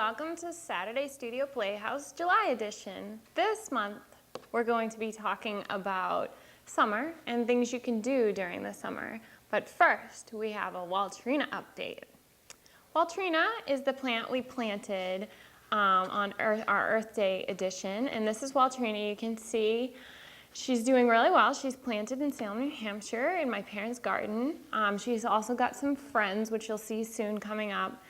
welcome to Saturday Studio Playhouse July edition. This month we're going to be talking about summer and things you can do during the summer. But first we have a Waltrina update. Waltrina is the plant we planted on our Earth Day edition, and this is Waltrina. You can see she's doing really well. She's planted in Salem, New Hampshire in my parents' garden. She's also got some friends, which you'll see soon coming up.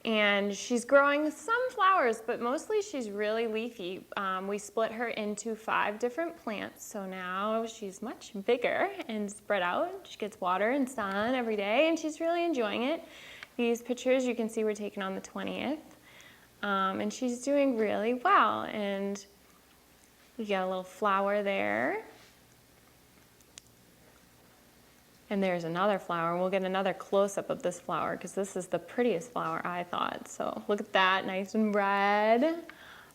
And she's growing some flowers, but mostly she's really leafy. We split her into 5 different plants, so now she's much bigger and spread out. She gets water and sun every day, and she's really enjoying it. These pictures you can see were taken on the 20th, and she's doing really well. And we got a little flower there. And there's another flower. We'll get another close-up of this flower because this is the prettiest flower, I thought. So look at that, nice and red.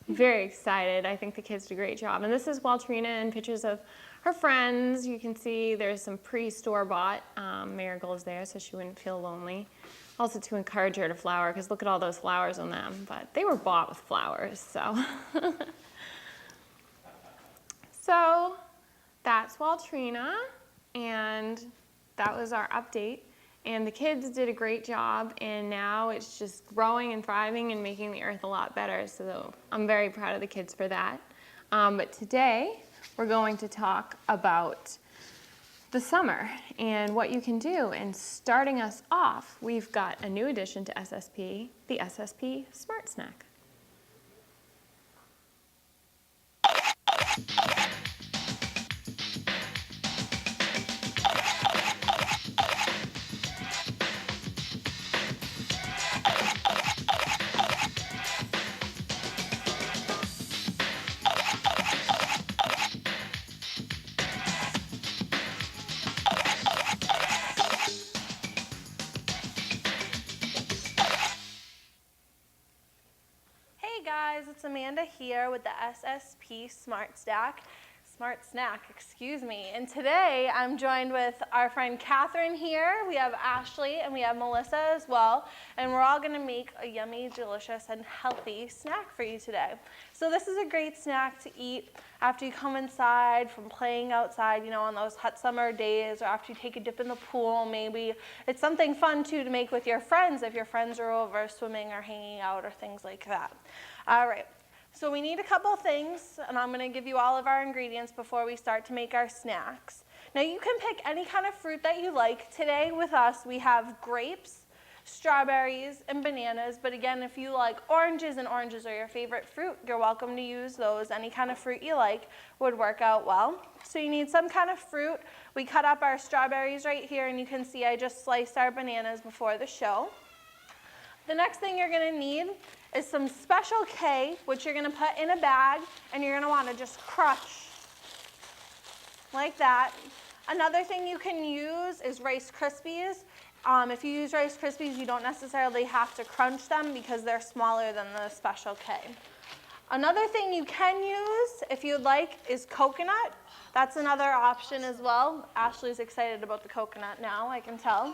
Very excited. I think the kids did a great job. And this is Waltrina and pictures of her friends. You can see there's some pre-store-bought marigolds there so she wouldn't feel lonely. Also to encourage her to flower because look at all those flowers on them. But they were bought with flowers, so. So that's Waltrina, and that was our update. And the kids did a great job, and now it's just growing and thriving and making the earth a lot better. So I'm very proud of the kids for that. But today we're going to talk about the summer and what you can do. And starting us off, we've got a new addition to SSP, the SSP Smart Snack. It's Amanda here with the SSP Smart Snack, excuse me. And today I'm joined with our friend Catherine here. We have Ashley and we have Melissa as well. And we're all gonna make a yummy, delicious, and healthy snack for you today. So this is a great snack to eat after you come inside from playing outside, you know, on those hot summer days, or after you take a dip in the pool, maybe. It's something fun too to make with your friends if your friends are over swimming or hanging out or things like that. All right, so we need a couple things, and I'm gonna give you all of our ingredients before we start to make our snacks. Now you can pick any kind of fruit that you like. Today with us, we have grapes, strawberries, and bananas, but again, if you like oranges and oranges are your favorite fruit, you're welcome to use those. Any kind of fruit you like would work out well. So you need some kind of fruit. We cut up our strawberries right here, and you can see I just sliced our bananas before the show. The next thing you're gonna need is some Special K, which you're gonna put in a bag, and you're gonna wanna just crush like that. Another thing you can use is Rice Krispies. If you use Rice Krispies, you don't necessarily have to crunch them because they're smaller than the Special K. Another thing you can use, if you'd like, is coconut. That's another option as well. Ashley's excited about the coconut now, I can tell.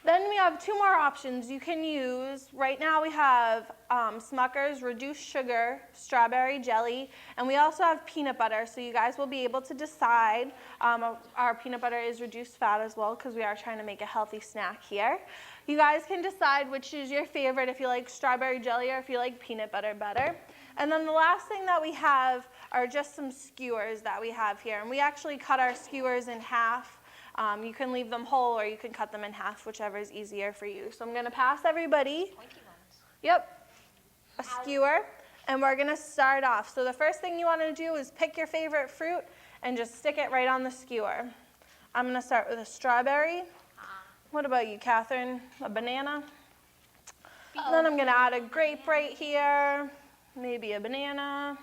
Then we have 2 more options you can use. Right now we have Smucker's Reduced Sugar Strawberry Jelly, and we also have peanut butter, so you guys will be able to decide. Our peanut butter is reduced fat as well because we are trying to make a healthy snack here. You guys can decide which is your favorite, if you like strawberry jelly or if you like peanut butter better. And then the last thing that we have are just some skewers that we have here, and we actually cut our skewers in half. You can leave them whole or you can cut them in half, whichever is easier for you. So I'm gonna pass everybody. Yep, a skewer, and we're gonna start off. So the first thing you wanna do is pick your favorite fruit and just stick it right on the skewer. I'm gonna start with a strawberry. What about you, Catherine? A banana? And then I'm gonna add a grape right here, maybe a banana.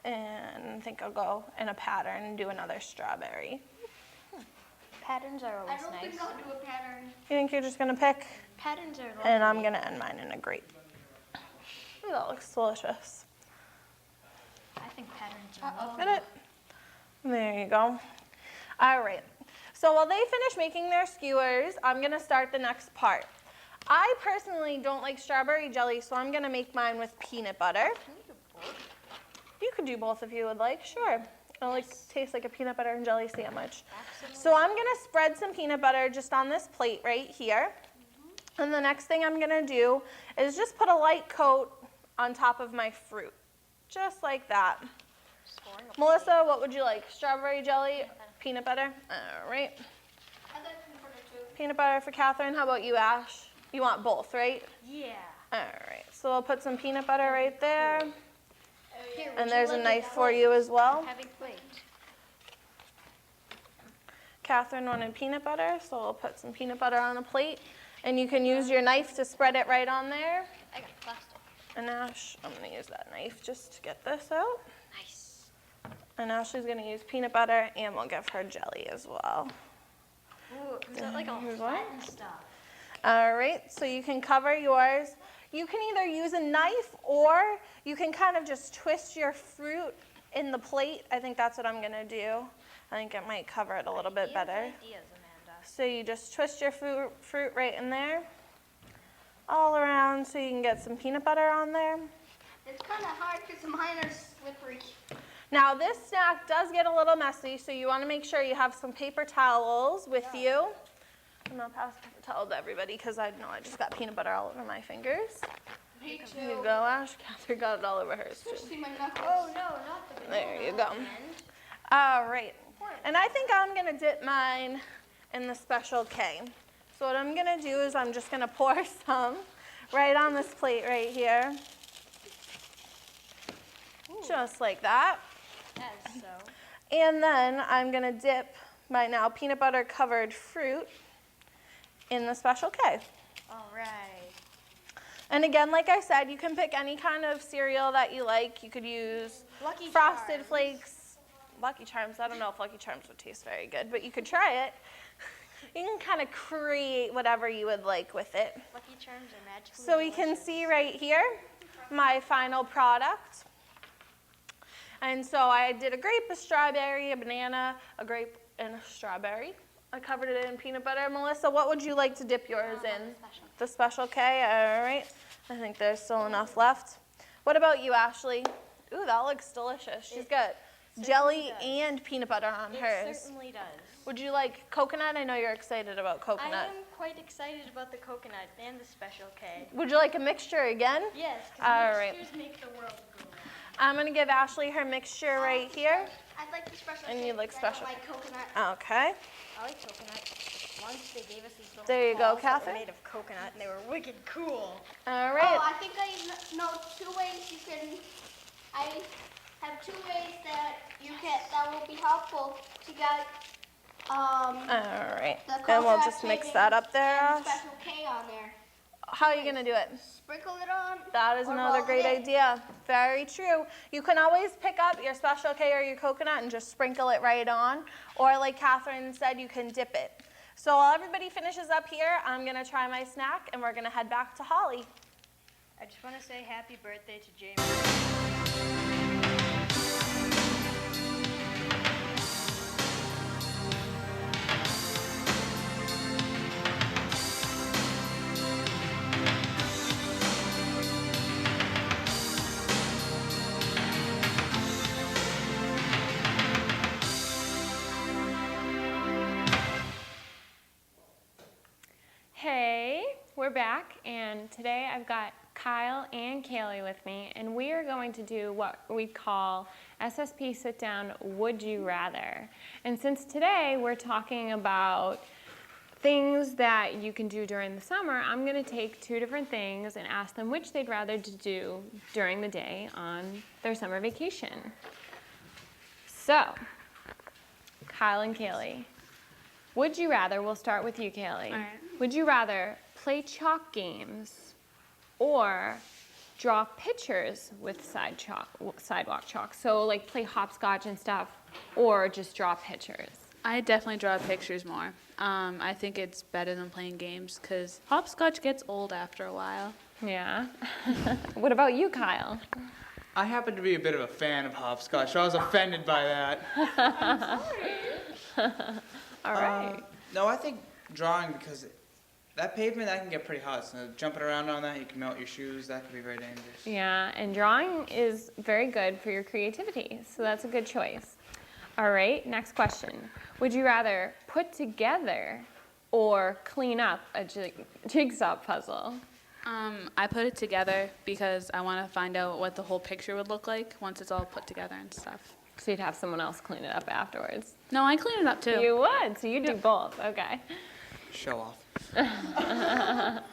And I think I'll go in a pattern and do another strawberry. Patterns are always nice. I don't think I'll do a pattern. You think you're just gonna pick? Patterns are lovely. And I'm gonna end mine in a grape. Ooh, that looks delicious. I think patterns are lovely. Get it? There you go. All right. So while they finish making their skewers, I'm gonna start the next part. I personally don't like strawberry jelly, so I'm gonna make mine with peanut butter. You could do both if you would like, sure. It'll taste like a peanut butter and jelly sandwich. Absolutely. So I'm gonna spread some peanut butter just on this plate right here. And the next thing I'm gonna do is just put a light coat on top of my fruit, just like that. Melissa, what would you like? Strawberry jelly, peanut butter? All right. I like peanut butter too. Peanut butter for Catherine. How about you, Ash? You want both, right? Yeah. All right. So I'll put some peanut butter right there. Here, And there's a knife for you as well. Heavy plate. Catherine wanted peanut butter, so I'll put some peanut butter on a plate. And you can use your knife to spread it right on there. I got plastic. And Ash, I'm gonna use that knife just to get this out. Nice. And Ashley's gonna use peanut butter, and we'll give her jelly as well. Ooh, it comes out like all Here's flat one. and stuff. All right, so you can cover yours. You can either use a knife or you can kind of just twist your fruit in the plate. I think that's what I'm gonna do. I think it might cover it a little bit better. Ideas, Amanda. So you just twist your fruit right in there, all around, so you can get some peanut butter on there. It's kind of hard because mine are slippery. Now this snack does get a little messy, so you wanna make sure you have some paper towels with you. I'm gonna pass the paper towel to everybody because I know I just got peanut butter all over my fingers. Me Here you go, Ash. Catherine got it all over hers too. See my knuckles. Oh no, not the banana. There you go. All right. And I think I'm gonna dip mine in the Special K. So what I'm gonna do is I'm just gonna pour some right on this plate right here. Just like that. As so. And then I'm gonna dip my now peanut butter covered fruit in the Special K. All right. And again, like I said, you can pick any kind of cereal that you like. You could use Lucky Frosted Charms. Flakes, Lucky Charms. I don't know if Lucky Charms would taste very good, but you could try it. You can kind of create whatever you would like with it. Lucky Charms are magically So we can delicious. see right here my final product. And so I did a grape, a strawberry, a banana, a grape, and a strawberry. I covered it in peanut butter. Melissa, what would you like to dip yours in? Special. The Special K, all right. I think there's still enough left. What about you, Ashley? Ooh, that looks delicious. She's got jelly does. and peanut butter on It hers. certainly does. Would you like coconut? I know you're excited about I coconut. am quite excited about the coconut and the Special K. Would you like a mixture again? Yes, All because right. mixtures make the world go round. I'm gonna give Ashley her mixture right here. I'd like the Special And K. you like because Special I don't like coconut. Okay. I like coconut. Once they gave us these little There you go, balls that were Catherine. made of coconut, and they were wicked cool. All right. Oh, I think I know 2 ways you can. I have 2 ways that that will be helpful to get All right. the And we'll coconut just mix shavings that up there, and Ash. Special K on there. How are you gonna do it? Sprinkle it on. That is or another roll great it in. idea. Very true. You can always pick up your Special K or your coconut and just sprinkle it right on. Or like Catherine said, you can dip it. So while everybody finishes up here, I'm gonna try my snack and we're gonna head back to Holly. I just want to say happy birthday to Jamie. Hey, we're back, and today I've got Kyle and Kaylee with me, and we are going to do what we call SSP Sit Down Would You Rather. And since today we're talking about things that you can do during the summer, I'm going to take 2 different things and ask them which they'd rather to do during the day on their summer vacation. So, Kyle and Kaylee, would you rather, we'll start with you, Kaylee. All right. Would you rather play chalk games or draw pictures with sidewalk chalk? So like play hopscotch and stuff, or just draw pictures? I definitely draw pictures more. I think it's better than playing games because hopscotch gets old after a while. Yeah. What about you, Kyle? I happen to be a bit of a fan of hopscotch, so I was offended by that. All right. No, I think drawing, because that pavement, that can get pretty hot. So jumping around on that, you can melt your shoes. That could be very dangerous. Yeah, and drawing is very good for your creativity, so that's a good choice. All right, next question. Would you rather put together or clean up a jigsaw puzzle? I put it together because I want to find out what the whole picture would look like once it's all put together and stuff. So you'd have someone else clean it up afterwards. No, I clean it up too. You would, so you do both, okay. Show off.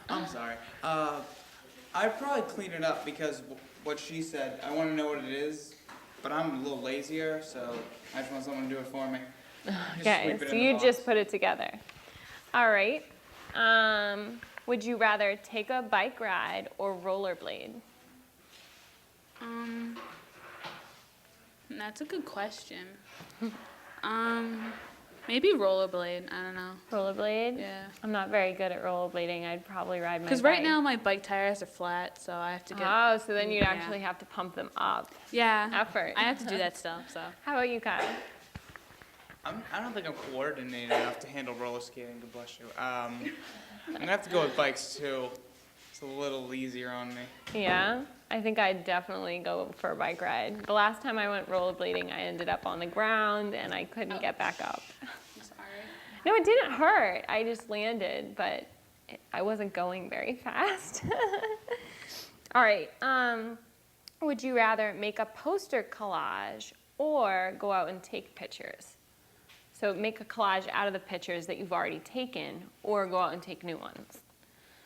I'm sorry. I'd probably clean it up because what she said, I want to know what it is, but I'm a little lazier, so I just want someone to do it for me. Okay, so you just put it together. All right. Would you rather take a bike ride or rollerblade? That's a good question. Maybe rollerblade. I don't know. Rollerblade? Yeah. I'm not very good at rollerblading. I'd probably ride my bike. Because right now my bike tires are flat, so I have to get. Oh, so then you'd Yeah. actually have to pump them up. Yeah. Effort. I have to do that still. So. How about you, Kyle? I don't think I'm coordinated enough to handle roller skating. God bless you. I'm gonna have to go with bikes too. It's a little easier on me. Yeah, I think I'd definitely go for a bike ride. The last time I went rollerblading, I ended up on the ground and I couldn't get back up. I'm sorry. No, it didn't hurt. I just landed, but I wasn't going very fast. All right. Would you rather make a poster collage or go out and take pictures? So make a collage out of the pictures that you've already taken or go out and take new ones.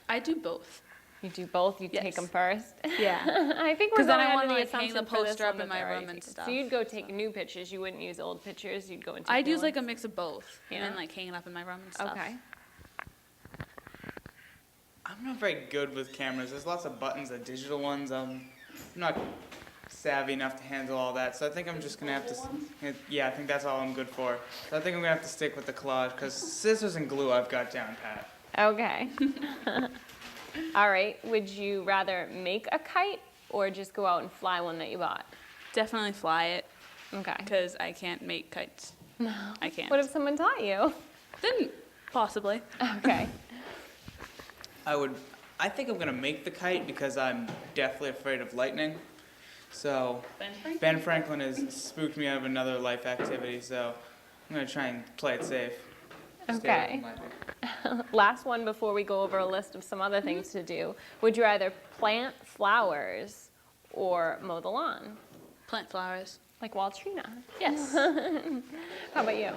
I do both. You do both? You take Yes. them first? Yeah. I think we're Because then going I under want the to hang the assumption for this poster one up that in my they're already room and taken. stuff. So you'd go take new pictures. You wouldn't use old pictures. You'd go and take I'd new use like a ones? mix of both, Yeah. and then like hang it up in my room and stuff. Okay. I'm not very good with cameras. There's lots of buttons, the digital ones. I'm not savvy enough to handle all that, so I think I'm just gonna have to. Yeah, I think that's all I'm good for. So I think I'm gonna have to stick with the collage because scissors and glue I've got down pat. Okay. All right. Would you rather make a kite or just go out and fly one that you bought? Definitely fly it, Okay. because I can't make kites. No. I can't. What if someone taught you? Then possibly. Okay. I think I'm gonna make the kite because I'm deathly afraid of lightning. So Ben Franklin has spooked me out of another life activity, so I'm gonna try and play it safe. Stay away Okay. from lightning. Last one before we go over a list of some other things to do. Would you rather plant flowers or mow the lawn? Plant flowers. Like Waltrina. Yes. How about you?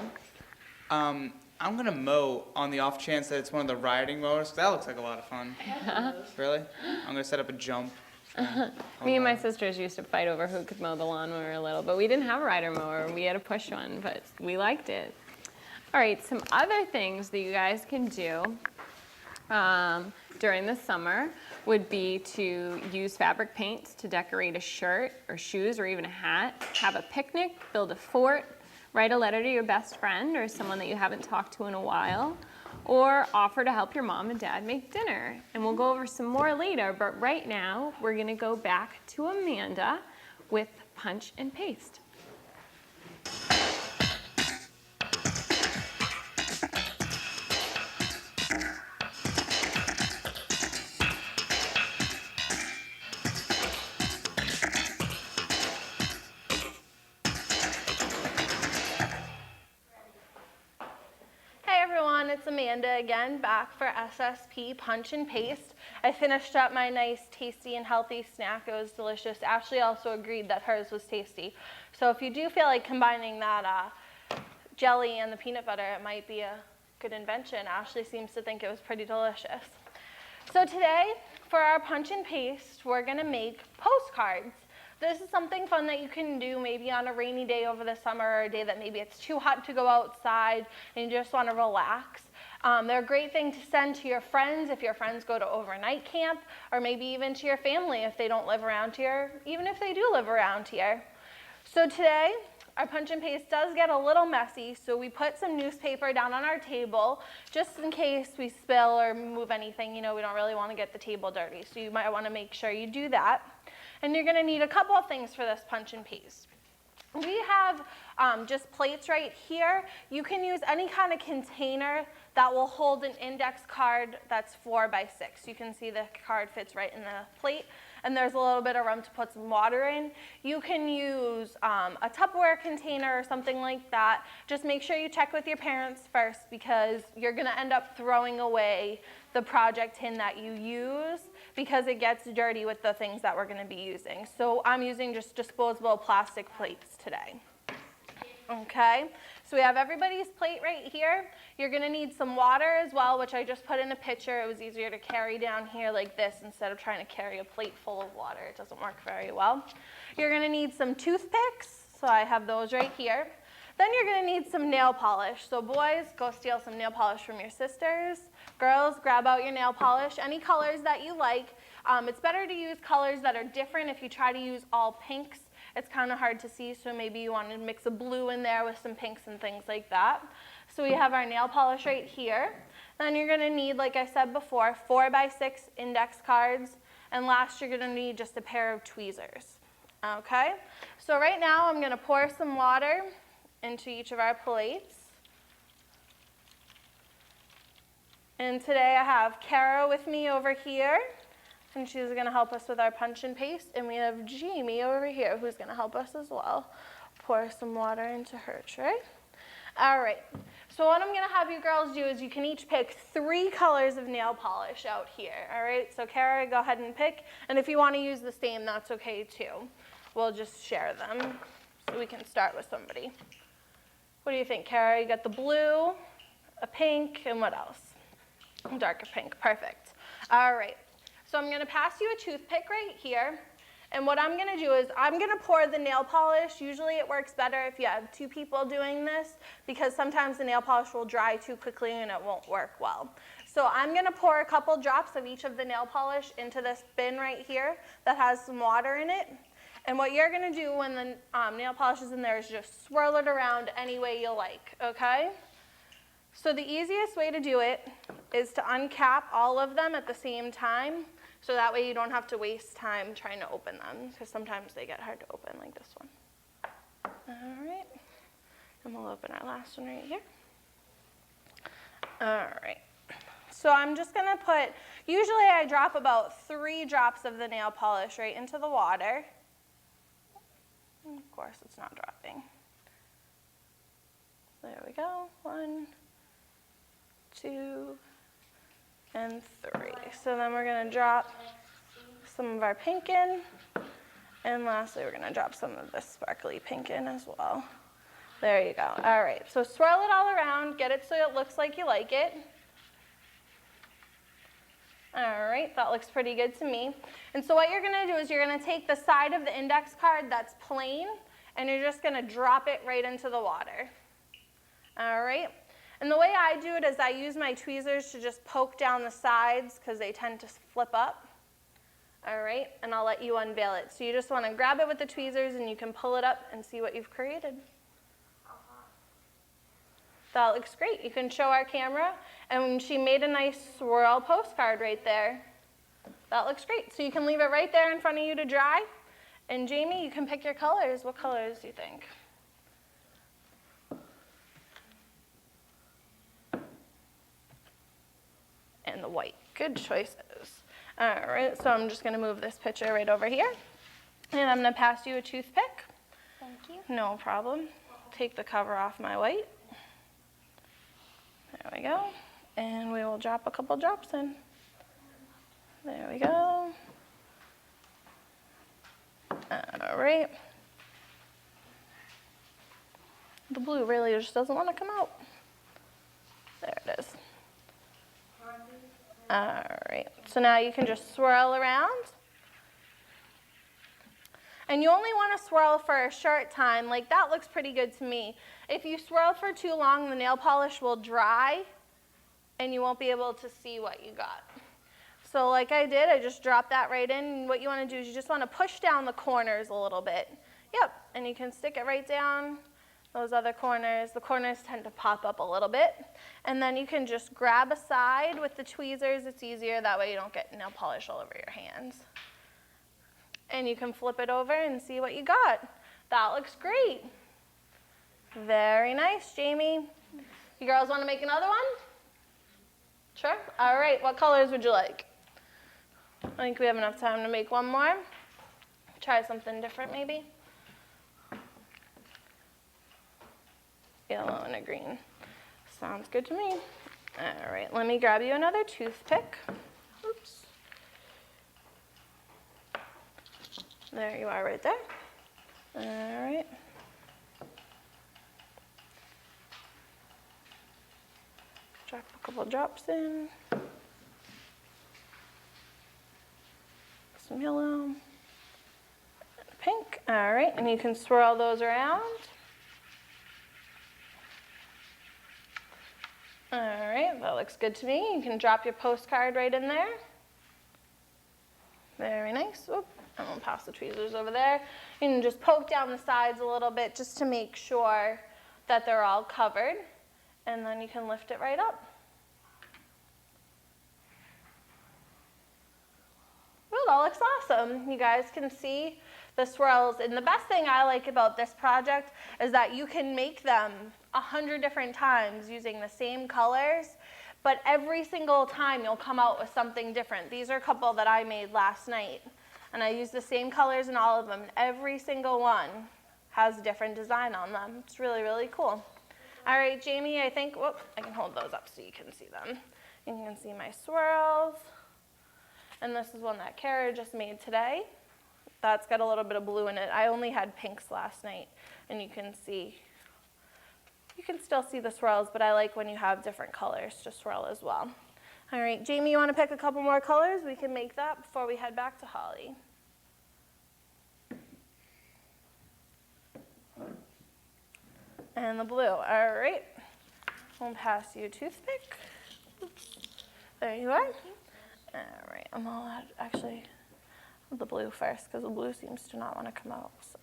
I'm gonna mow on the off chance that it's one of the riding mowers. 'Cause that looks like a lot of fun. Really? I'm gonna set up a jump. Me and my sisters used to fight over who could mow the lawn when we were little, but we didn't have a rider mower. We had a push one, but we liked it. All right, some other things that you guys can do during the summer would be to use fabric paints to decorate a shirt or shoes or even a hat, have a picnic, build a fort, write a letter to your best friend or someone that you haven't talked to in a while, or offer to help your mom and dad make dinner. And we'll go over some more later, but right now we're gonna go back to Amanda with punch and paste. Hey everyone, it's Amanda again, back for SSP Punch and Paste. I finished up my nice, tasty, and healthy snack. It was delicious. Ashley also agreed that hers was tasty. So if you do feel like combining that jelly and the peanut butter, it might be a good invention. Ashley seems to think it was pretty delicious. So today, for our Punch and Paste, we're gonna make postcards. This is something fun that you can do maybe on a rainy day over the summer or a day that maybe it's too hot to go outside and you just want to relax. They're a great thing to send to your friends if your friends go to overnight camp, or maybe even to your family if they don't live around here, even if they do live around here. So today, our punch and paste does get a little messy, so we put some newspaper down on our table just in case we spill or move anything. You know, we don't really want to get the table dirty, so you might want to make sure you do that. And you're going to need a couple of things for this punch and paste. We have just plates right here. You can use any kind of container that will hold an index card that's 4 by 6. You can see the card fits right in the plate, and there's a little bit of room to put some water in. You can use a Tupperware container or something like that. Just make sure you check with your parents first, because you're going to end up throwing away the project tin that you use because it gets dirty with the things that we're going to be using. So I'm using just disposable plastic plates today. Okay, so we have everybody's plate right here. You're going to need some water as well, which I just put in a pitcher. It was easier to carry down here like this instead of trying to carry a plate full of water. It doesn't work very well. You're going to need some toothpicks, so I have those right here. Then you're going to need some nail polish. So boys, go steal some nail polish from your sisters. Girls, grab out your nail polish, any colors that you like. It's better to use colors that are different. If you try to use all pinks, it's kind of hard to see, so maybe you want to mix a blue in there with some pinks and things like that. So we have our nail polish right here. Then you're going to need, like I said before, 4 by 6 index cards. And last, you're going to need just a pair of tweezers. Okay? So right now, I'm going to pour some water into each of our plates. And today I have Kara with me over here, and she's going to help us with our punch and paste. And we have Jamie over here who's going to help us as well. Pour some water into her tray. All right, so what I'm going to have you girls do is you can each pick 3 colors of nail polish out here. All right, so Kara, go ahead and pick. And if you want to use the same, that's okay too. We'll just share them. So we can start with somebody. What do you think, Kara? You got the blue, a pink, and what else? Darker pink, perfect. All right, so I'm going to pass you a toothpick right here. And what I'm going to do is I'm going to pour the nail polish. Usually it works better if you have 2 people doing this, because sometimes the nail polish will dry too quickly and it won't work well. So I'm going to pour a couple drops of each of the nail polish into this bin right here that has some water in it. And what you're going to do when the nail polish is in there is just swirl it around any way you like, okay? So the easiest way to do it is to uncap all of them at the same time, so that way you don't have to waste time trying to open them, because sometimes they get hard to open, like this one. All right, and we'll open our last one right here. All right, so I'm just gonna put, usually I drop about 3 drops of the nail polish right into the water. And of course, it's not dropping. There we go, 1, 2, and 3. So then we're going to drop some of our pink in, and lastly we're going to drop some of this sparkly pink in as well. There you go. All right, so swirl it all around, get it so it looks like you like it. All right, that looks pretty good to me. And so what you're going to do is you're going to take the side of the index card that's plain, and you're just going to drop it right into the water. All right. And the way I do it is I use my tweezers to just poke down the sides, because they tend to flip up. All right, and I'll let you unveil it. So you just want to grab it with the tweezers, and you can pull it up and see what you've created. That looks great. You can show our camera, and she made a nice swirl postcard right there. That looks great. So you can leave it right there in front of you to dry. And Jamie, you can pick your colors. What colors do you think? And the white. Good choices. All right, so I'm just going to move this picture right over here. And I'm going to pass you a toothpick. Thank you. No problem. Take the cover off my white. There we go. And we will drop a couple drops in. There we go. All right. The blue really just doesn't want to come out. There it is. All right, so now you can just swirl around. And you only want to swirl for a short time. Like, that looks pretty good to me. If you swirl for too long, the nail polish will dry, and you won't be able to see what you got. So like I did, I just dropped that right in. And what you want to do is you just want to push down the corners a little bit. Yep, and you can stick it right down those other corners. The corners tend to pop up a little bit. And then you can just grab a side with the tweezers. It's easier. That way you don't get nail polish all over your hands. And you can flip it over and see what you got. That looks great. Very nice, Jamie. You girls want to make another one? Sure. All right, what colors would you like? I think we have enough time to make one more. Try something different maybe. Yellow and a green. Sounds good to me. All right, let me grab you another toothpick. Oops. There you are right there. All right. Drop a couple drops in. Some yellow. And pink. All right, and you can swirl those around. All right, that looks good to me. You can drop your postcard right in there. Very nice. Oop, I'm gonna pass the tweezers over there. You can just poke down the sides a little bit just to make sure that they're all covered. And then you can lift it right up. Oh, that looks awesome. You guys can see the swirls. And the best thing I like about this project is that you can make them 100 different times using the same colors, but every single time you'll come out with something different. These are a couple that I made last night, and I used the same colors in all of them. Every single one has a different design on them. It's really, really cool. All right, Jamie, I think, whoop, I can hold those up so you can see them. You can see my swirls. And this is one that Kara just made today. That's got a little bit of blue in it. I only had pinks last night, and you can still see the swirls, but I like when you have different colors to swirl as well. All right, Jamie, you want to pick a couple more colors? We can make that before we head back to Holly. And the blue. All right. We'll pass you a toothpick. Oops. There you are. All right. I'm all out, actually, the blue first because the blue seems to not want to come out. So.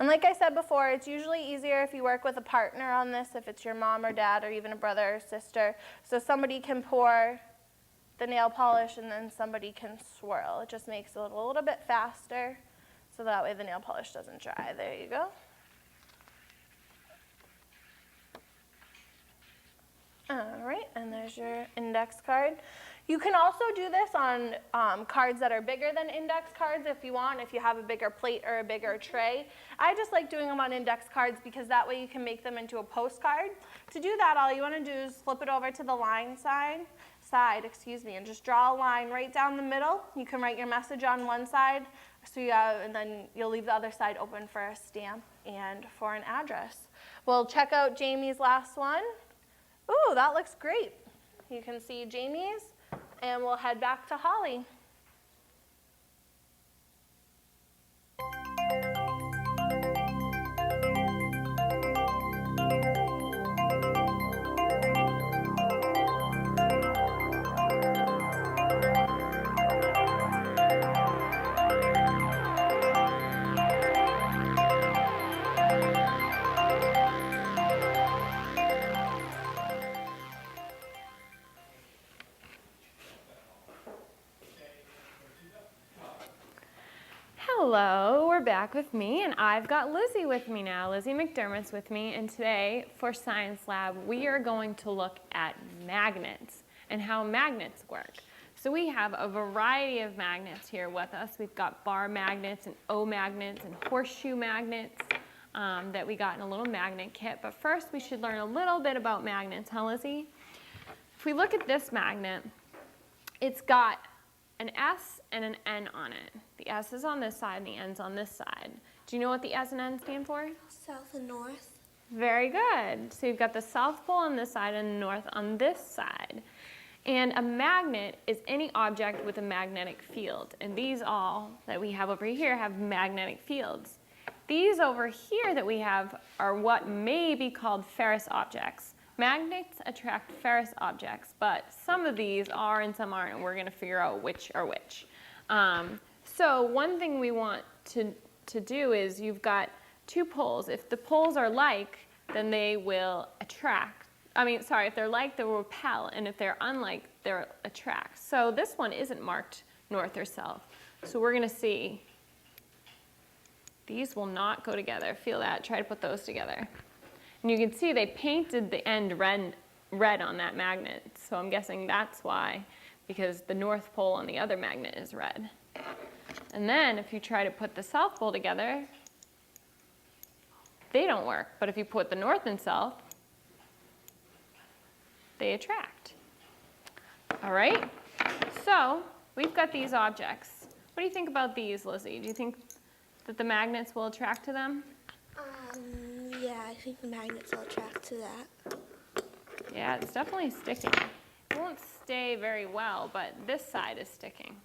And like I said before, it's usually easier if you work with a partner on this, if it's your mom or dad or even a brother or sister. So somebody can pour the nail polish and then somebody can swirl. It just makes it a little bit faster. So that way the nail polish doesn't dry. There you go. All right, and there's your index card. You can also do this on cards that are bigger than index cards if you want, if you have a bigger plate or a bigger tray. I just like doing them on index cards because that way you can make them into a postcard. To do that, all you want to do is flip it over to the line side, and just draw a line right down the middle. You can write your message on one side, and then you'll leave the other side open for a stamp and for an address. We'll check out Jamie's last one. Ooh, that looks great. You can see Jamie's, and we'll head back to Holly. Hello, we're back with me, and I've got Lizzie with me now. Lizzie McDermott's with me, and today for Science Lab, we are going to look at magnets and how magnets work. So we have a variety of magnets here with us. We've got bar magnets and O magnets and horseshoe magnets that we got in a little magnet kit. But first, we should learn a little bit about magnets, huh, Lizzie? If we look at this magnet, it's got an S and an N on it. The S is on this side and the N's on this side. Do you know what the S and N stand for? South and north. Very good. So you've got the South Pole on this side and the North on this side. And a magnet is any object with a magnetic field. And these all that we have over here have magnetic fields. These over here that we have are what may be called ferrous objects. Magnets attract ferrous objects, but some of these are and some aren't, and we're going to figure out which are which. So one thing we want to do is you've got two poles. If the poles are like, then they will attract. If they're like, they will repel, and if they're unlike, they'll attract. So this one isn't marked north or south. So we're gonna see. These will not go together. Feel that, try to put those together. And you can see they painted the end red on that magnet. So I'm guessing that's why, because the North Pole on the other magnet is red. And then if you try to put the South Pole together, they don't work. But if you put the North and South, they attract. All right, so we've got these objects. What do you think about these, Lizzie? Do you think that the magnets will attract to them? Yeah, I think the magnets will attract to that. Yeah, it's definitely sticking. It won't stay very well, but this side is sticking.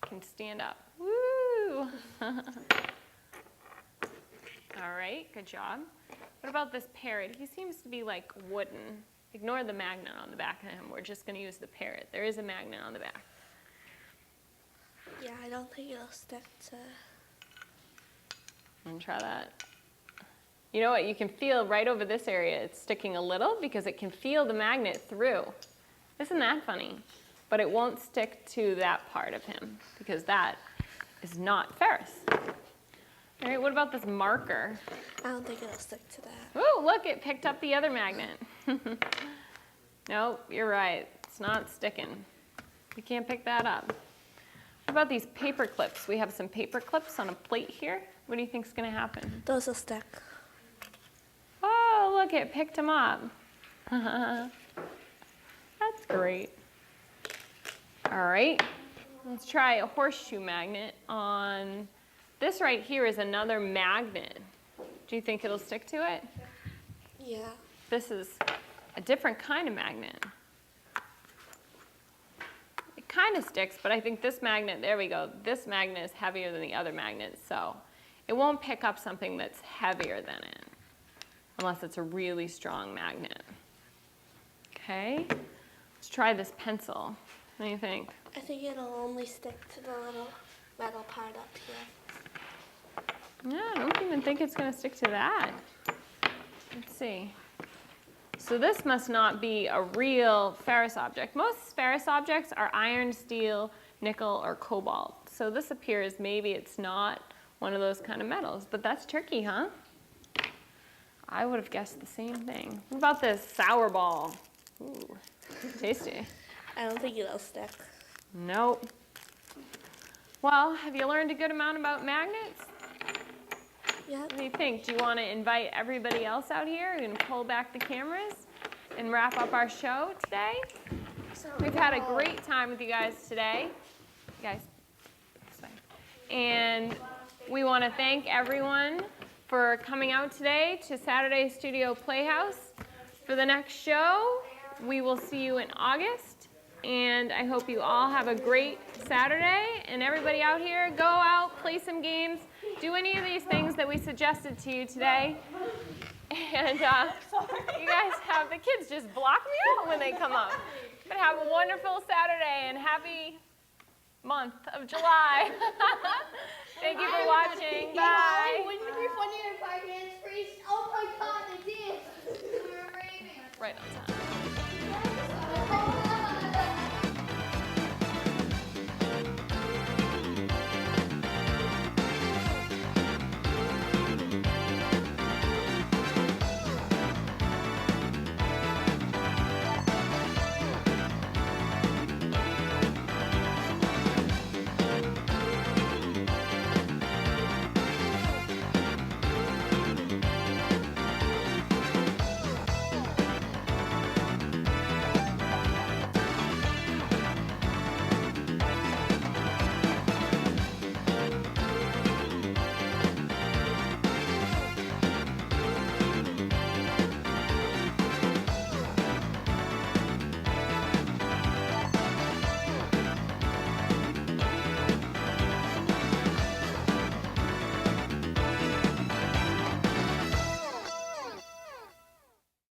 Can stand up. Woo! All right, good job. What about this parrot? He seems to be like wooden. Ignore the magnet on the back of him. We're just going to use the parrot. There is a magnet on the back. Yeah, I don't think it'll stick to... And try that. You know what? You can feel right over this area it's sticking a little because it can feel the magnet through. Isn't that funny? But it won't stick to that part of him because that is not ferrous. All right, what about this marker? I don't think it'll stick to that. Oh, look, it picked up the other magnet. Nope, you're right. It's not sticking. You can't pick that up. What about these paper clips? We have some paper clips on a plate here. What do you think is going to happen? Those will stick. Oh, look, it picked them up. That's great. All right, let's try a horseshoe magnet on, this right here is another magnet. Do you think it'll stick to it? Yeah. This is a different kind of magnet. It kind of sticks, but I think this magnet, there we go, this magnet is heavier than the other magnet, so it won't pick up something that's heavier than it, unless it's a really strong magnet. Okay, let's try this pencil. What do you think? I think it'll only stick to the little metal part up here. Yeah, I don't even think it's going to stick to that. Let's see. So this must not be a real ferrous object. Most ferrous objects are iron, steel, nickel, or cobalt. So this appears maybe it's not one of those kind of metals, but that's tricky, huh? I would have guessed the same thing. What about this sour ball? Ooh, tasty. I don't think it'll stick. Nope. Well, have you learned a good amount about magnets? Yep. What do you think? Do you want to invite everybody else out here? We're going to pull back the cameras and wrap up our show today. We've had a great time with you guys today. Guys, this way. And we want to thank everyone for coming out today to Saturday Studio Playhouse. For the next show, we will see you in August. And I hope you all have a great Saturday. And everybody out here, go out, play some games, do any of these things that we suggested to you today. And you guys have, the kids just block me out when they come up. But have a wonderful Saturday and happy month of July. Thank you for watching. Bye. Wouldn't it be funny if our hands freeze? Oh my God, they did. We were raving. Right on time.